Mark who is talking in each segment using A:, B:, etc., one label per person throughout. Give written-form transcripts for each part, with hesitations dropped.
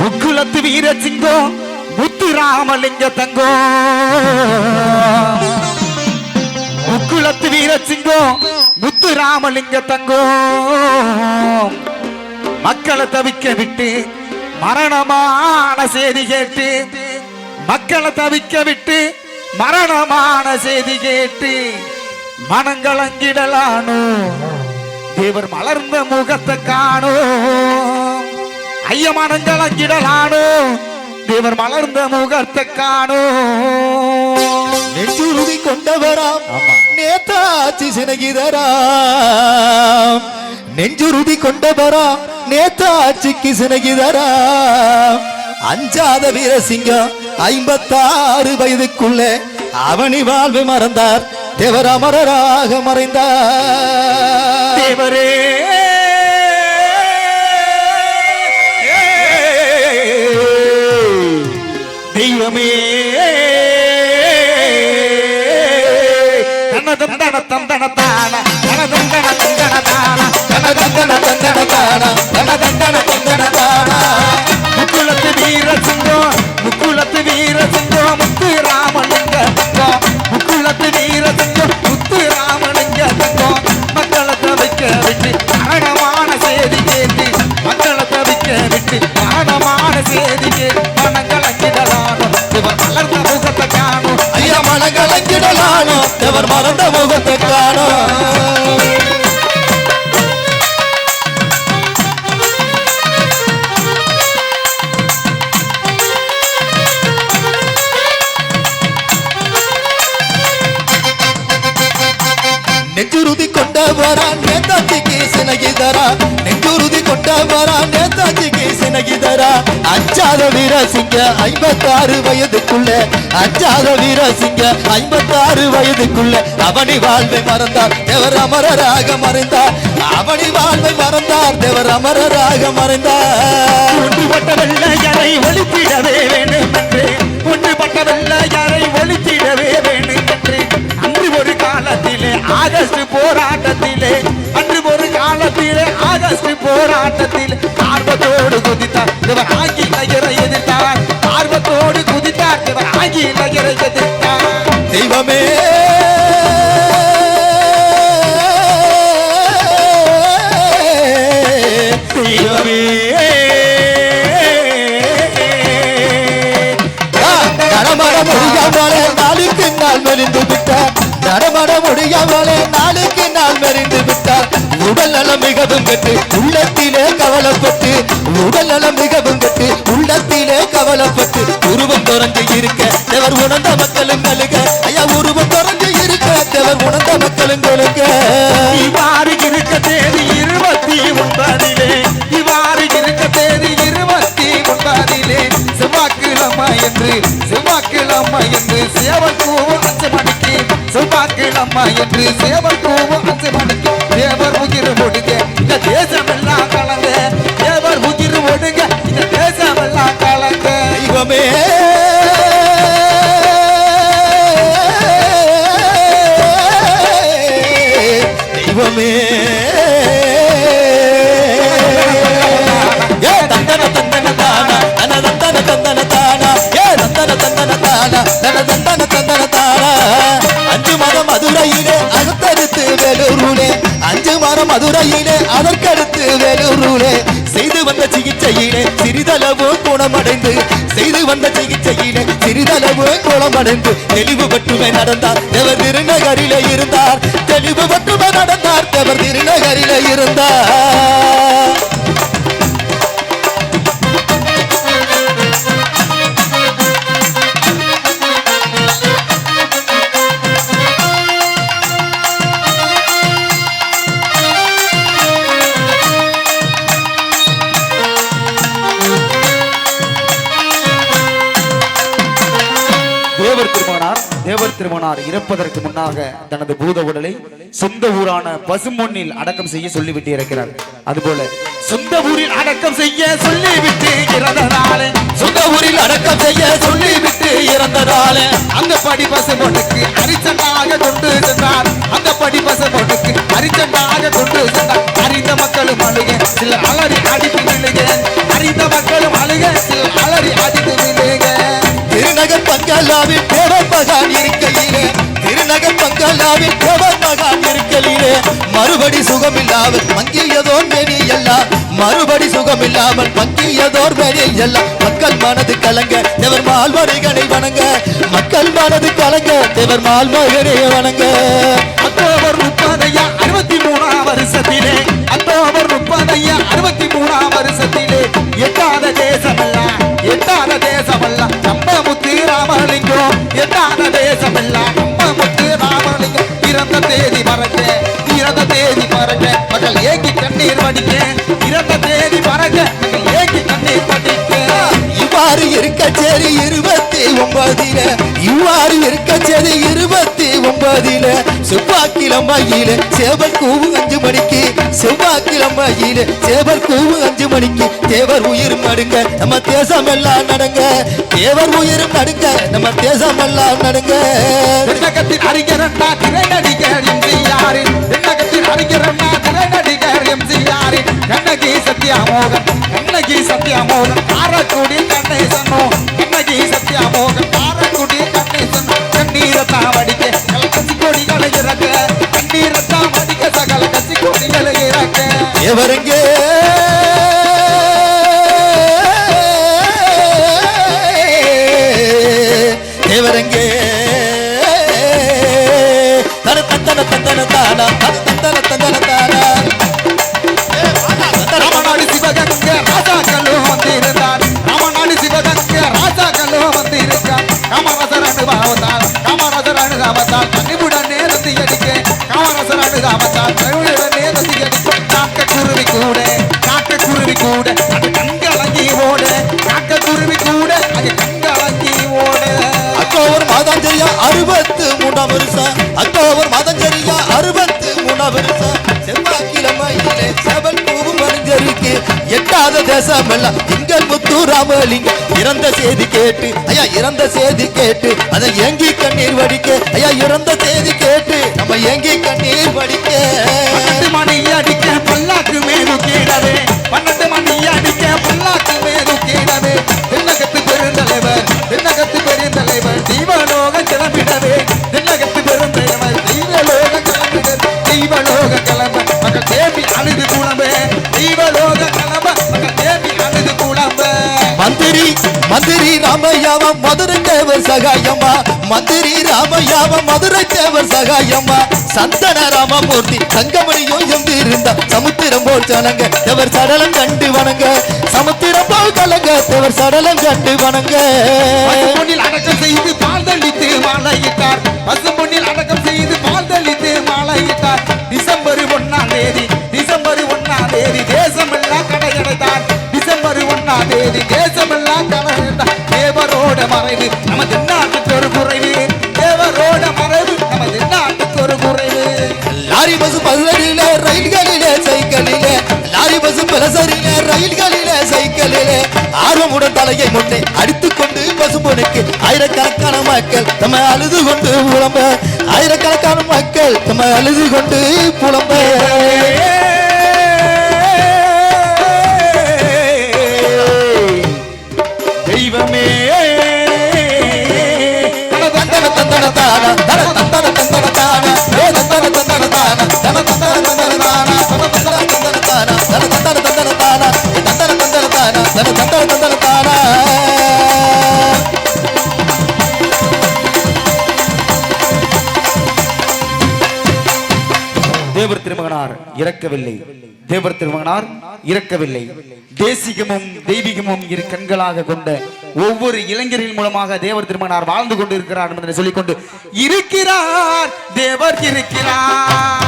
A: முக்குளத்து வீர சிங்கம் முத்து ராமலிங்க தங்கோ முக்குளத்து வீர சிங்கம் முத்து ராமலிங்க தங்கோ மக்களை தவிக்க விட்டு மரணமான செய்தி கேட்டு மக்களை தவிக்க விட்டு மரணமான செய்தி கேட்டு மனங்களங்கிடலானோ தேவர் மலர்ந்த முகத்தை காணோ ஐய மனங்களங்கிடலானோ தேவர் மலர்ந்த முகத்தை காணோ
B: நெஞ்சுறுதி கொண்டவராம் நேதாச்சி சினகிதரா நெஞ்சுறுதி கொண்டவரா நேதாட்சிக்கு சினகிதரா அஞ்சாத வீரசிங்கம் 56 வயதுக்குள்ள அவனி வாழ்வு மறந்தார் தேவர் அமரராக மறைந்தார்
A: தேவரே தெய்வமே தனதம் தனதம் தனதான தனதம் தனதம் தனதான தனதம் தனதம் தனதான தனதம் தனதம் தனதான முக்குளத்து வீர சிங்கம் முக்குளத்து வீர சிங்கம் முத்து ராமலிங்க முக்குளத்து வீர சிங்கம் முத்து ராமலிங்க தங்கம் மக்களை தவிக்க விட்டு மரணமான செய்தி கேட்டு மக்களை தவிக்க விட்டு மரணமான செய்தி கேட்டு மனங்களங்கிடலானோ இவர் மலர்ந்த முகத்தை காணும்
B: ஐயா மனங்களங்கிடலானோ தேவர் மலர்ந்த முகத்தை காணும் நெஞ்சுறுதி கொண்டவரா நேதாஜிக்கு சினகிதரா நெஞ்சுறுதி கொண்டவரா நேதாஜிக்கு சினகிதரா அஞ்சாத வீரசிங்க 56 வயதுக்குள்ள அஞ்சாத வீரசிங்க 56 வயதுக்குள்ள அவனி வாழ்வை மறந்தார் தேவர் அமரராக மறைந்தார் அவனி வாழ்வை மறந்தார் தேவர் அமரராக மறைந்தார்
A: ஒன்றுபட்ட வெள்ளையரை ஒழித்திடவே வேண்டும் என்று ஒன்றுபட்ட வெள்ளையரை ஒழித்திடவே வேண்டும் என்று அன்று ஒரு காலத்திலே ஆகஸ்ட் போராட்டத்திலே அன்று ஒரு காலத்திலே ஆகஸ்ட் போராட்டத்தில் ஆர்வத்தோடு குதித்தார் இவர் ஆங்கிலேயரை எதிர்த்தார் ஆர்வத்தோடு குதித்தார் இவர் ஆங்கிலேயரை எதிர்த்தார்
B: தெய்வமே
A: தெய்வமே
B: நடமாட முடியாமலே நாளுக்கு நாள் மெலிந்து விட்டார் நடமாட முடியாமலே நாளுக்கு நாள் மெலிந்து விட்டார் உடல் நலம் மிகவும் கெட்டு உள்ளத்திலே கவலைப்பட்டு உடல் நலம் மிகவும் கெட்டு உள்ளத்திலே கவலைப்பட்டு உருவம் தொடர்ந்து இருக்க தேவர் உணர்ந்த மக்களும் கழுக ஐயா உருவம் தொடர்ந்து இருக்க தேவர் உணர்ந்த மக்களும் கழுக
A: இவ்வாறு இருக்க தேதி 29 இவ்வாறு இருக்க தேதி 29 செவ்வாய்க்கிழமை என்று சேவல் கூவும் 5 மணிக்கு செவ்வாய்க்கிழமை என்று சேவல் கூவும் 5 மணிக்கு தேவர் உயிர் ஒடுங்க இந்த தேசம் எல்லாம் கலங்க தேவர் உயிர் ஒடுங்க இந்த தேசம் எல்லாம் கலங்க
B: தெய்வமே தெய்வமே தந்தன தந்தன தானா தந்தன தந்தன தானா தந்தன தந்தன தானா தந்தன தந்தன தானா 5 மரம் மதுரையிலே அடுத்தடுத்து வேலூருளே 5 மரம் மதுரையிலே அதற்கடுத்து வேலூருளே செய்து வந்த சிகிச்சையிலே சிறிதளவு குணமடைந்து செய்து வந்த சிகிச்சையிலே சிறிதளவு குணமடைந்து தெளிவு பட்டுமே நடந்தார் தேவர் திருநகரிலே இருந்தார் தெளிவு பட்டுமே நடந்தார் தேவர் திருநகரிலே இருந்தார்
A: தேவர் திருமணார் இறப்பதற்கு முன்னாக தனது பூத உடலை சொந்த ஊரான பசுமொன்னில் அடக்கம் செய்ய சொல்லிவிட்டு இருக்கிறார். அதுபோல சொந்த ஊரில் அடக்கம் செய்ய சொல்லிவிட்டு இறந்ததாலே
B: சொந்த ஊரில் அடக்கம் செய்ய சொல்லிவிட்டு இறந்ததாலே
A: அந்த படி பசுமொன்னுக்கு அரிச்சண்டாக கொண்டு சென்றார். அந்த படி பசுமொன்னுக்கு அரிச்சண்டாக கொண்டு சென்றார். அறிந்த மக்களும் அழுக சிலர் அலறி அடித்து விழுக அறிந்த மக்களும் அழுக
B: பங்களாவில் தேவர் மகான் இருக்கையிலே திருநகர் பங்களாவில் தேவர் மகான் இருக்கையிலே மறுபடி சுகமில்லாமல் மங்கியதோர் மேனி எல்லாம் மறுபடி சுகமில்லாமல் மங்கியதோர் மேனி எல்லாம் மக்கள் மனது கலங்க தேவர் மால்மணிகனை வணங்க மக்கள் மனது கலங்க தேவர் மால்மணிகனை வணங்க
A: அக்டோபர் 63 வருஷத்திலே அக்டோபர் 63 வருஷத்திலே எட்டாத தேசமெல்லாம் நம்ம முத்து ராமலிங்கம் எட்டாத தேசமெல்லாம் நம்ம முத்து ராமலிங்கம் இறந்த தேதி மறக்க மக்கள் ஏங்கி கண்ணீர் வடிக்க இறந்த தேதி மறக்க மக்கள் ஏங்கி கண்ணீர் வடிக்க
B: இவ்வாறு இருக்கச்சேரி 29 இவ்வாறு இருக்கச்சேரி 29 செவ்வாய்க்கிழமையில சேவல் கூவு 5 மணிக்கு செவ்வாய்க்கிழமையில சேவல் கூவு 5 மணிக்கு தேவர் உயிர் நடுங்க நம்ம தேசம் எல்லாம் நடங்க தேவர் உயிர் நடுங்க நம்ம தேசம் எல்லாம் நடங்க
A: தென்னகத்தின் அறிஞரண்ணா திரைநடிகர் எம்ஜிஆரின் தென்னகத்தின் அறிஞரண்ணா திரைநடிகர் எம்ஜிஆரின் கண்ணகி சத்யாமோகன் காரக்குடி கணேசனோ கண்ணகி சத்யாமோகன் காரக்குடி கணேசனோ கண்ணீரத்தான் வடிக்க கசி கொடிகளை இறக்க கண்ணீரத்தான் வடிக்க சகல கசி கொடிகளை இறக்க
B: தேவரங்கே தேவரங்கே தன தந்தன தந்தன தானா தந்தன தந்தன தானா
A: ராமநாடு சிவகங்க ராஜாக்களும் வந்திருந்தான் ராமநாடு சிவகங்க ராஜாக்களும் வந்திருக்கான் காமராசர் அனுகாமத்தால் கனிவுடன் நேரத்தை அடிக்க காமராசர் அனுகாமத்தால் கனிவுடன் நேரத்தை அடிக்க காக்கக்குருவி கூட அது கண்கலங்கி ஓட காக்கக்குருவி கூட அது கண்கலங்கி ஓட
B: அக்டோபர் மாதம் சரியா 63 வருஷம் அக்டோபர் மாதம் சரியா 63 வருஷம் செவ்வாய்க்கிழமையிலே செவல் பூவும் மனிதருக்கு எட்டாத தேசம் எல்லாம் எங்கள் முத்து ராமலிங்கம் இறந்த செய்தி கேட்டு ஐயா இறந்த செய்தி கேட்டு அதை ஏங்கி கண்ணீர் வடிக்க ஐயா இறந்த செய்தி கேட்டு நம்ம ஏங்கி கண்ணீர் வடிக்க
A: 12 மணி அடிக்க பல்லாக்கு மேது கீழவே 12 மணி அடிக்க பல்லாக்கு மேது கீழவே தென்னகத்து பெருந்தலைவர் தீவலோக கிளம்பிடவே தென்னகத்து பெருந்தலைவர் தீவலோக கிளம்ப மக்கள் தேவி அழுது குழம்பு தீவலோக கிளம்ப மக்கள் தேவி அழுது குழம்பு
B: மந்திரி ராமையாவ மதுரை தேவர் சகாயம்மா மந்திரி ராமையாவ மதுரை தேவர் சகாயம்மா சந்தன ராமமூர்த்தி தங்கமணியும் எம்பிருந்தா சமுத்திரம் போல் ஜனங்க தேவர் சடலம் கண்டு வணங்க சமுத்திரம் போல் கலங்க தேவர் சடலம் கண்டு வணங்க
A: பசும்பொன்னில் அடக்கம் செய்து பால் தளித்து மாலையிட்டார் பசும்பொன்னில் அடக்கம் செய்து பால் தளித்து மாலையிட்டார் டிசம்பர் 1ஆம் தேதி தேசமெல்லாம் கடையடைத்தார் டிசம்பர் 1ஆம் தேதி தேசமெல்லாம் கடையடைத்தார் தேவரோட மறைவு நம்ம தென்னாட்டுக்கு ஒரு குறைவு தேவரோட மறைவு நம்ம தென்னாட்டுக்கு ஒரு குறைவு
B: லாரி பஸ் பல்லரிலே ரயில்களிலே சைக்கிளிலே லாரி பஸ் பலசரிலே ரயில்களிலே சைக்கிளிலே ஆர்வமுடன் தலையை முன்னே அடித்துக்கொண்டு பசும்பொனுக்கு ஆயிரக்கணக்கான மக்கள் நம்ம அழுது கொண்டு புலம்ப ஆயிரக்கணக்கான மக்கள் நம்ம அழுது கொண்டு புலம்ப
A: தெய்வமே
B: தந்தன தந்தன தானா தன தந்தன தந்தன தானா தந்தன தந்தன தானா தன தந்தன தந்தன தானா தன தந்தன தந்தன தானா தன தந்தன தந்தன தானா தந்தன தந்தன தானா தன தந்தன தந்தன தானா
A: தேவர் திருமகனார் இறக்கவில்லை தேசிகமும் தெய்வீகமும் இரு கண்களாக கொண்ட ஒவ்வொரு இளைஞரின் மூலமாக தேவர் திருமகனார் வாழ்ந்து கொண்டு இருக்கிறார் என்பதை சொல்லிக்கொண்டு இருக்கிறார் தேவர் இருக்கிறார்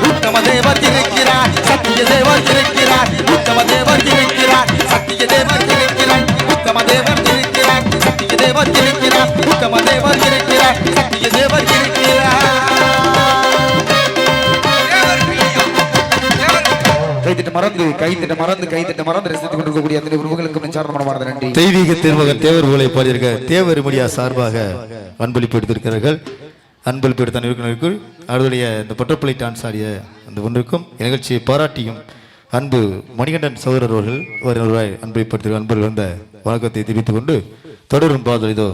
A: உத்தம தேவர் இருக்கிறார் சத்திய தேவர் இருக்கிறார் உத்தம தேவர் இருக்கிறார் சத்திய தேவர் இருக்கிறார் உத்தம தேவர் இருக்கிறார் சத்திய தேவர் இருக்கிறார் உத்தம தேவர் இருக்கிறார் சத்திய தேவர் இருக்கிறார் கைத்திட்ட மறந்து ரசித்துக் கொண்டிருக்கக்கூடிய அத்தனை உறவுகளுக்கும் நெஞ்சார்ந்த நன்றி.
B: தெய்வீக திருமகன் தேவர் புகழை பாடியிருக்க தேவர் மீடியா சார்பாக அன்பளிப்பு எடுத்திருக்கிறார்கள். அன்பளிப்பு எடுத்த நிறுவனர்களுக்கு அவருடைய இந்த பொட்டப்பிள்ளை டான்ஸ் ஆடிய அந்த ஒன்றுக்கும் நிகழ்ச்சியை பாராட்டியும்
A: அன்பு மணிகண்டன் சகோதரர் அவர்கள் ஒரு ரூபாய் அன்பை படுத்தி அன்பர்கள் வந்த வணக்கத்தை தெரிவித்துக் கொண்டு தொடரும் பாதல் இதோ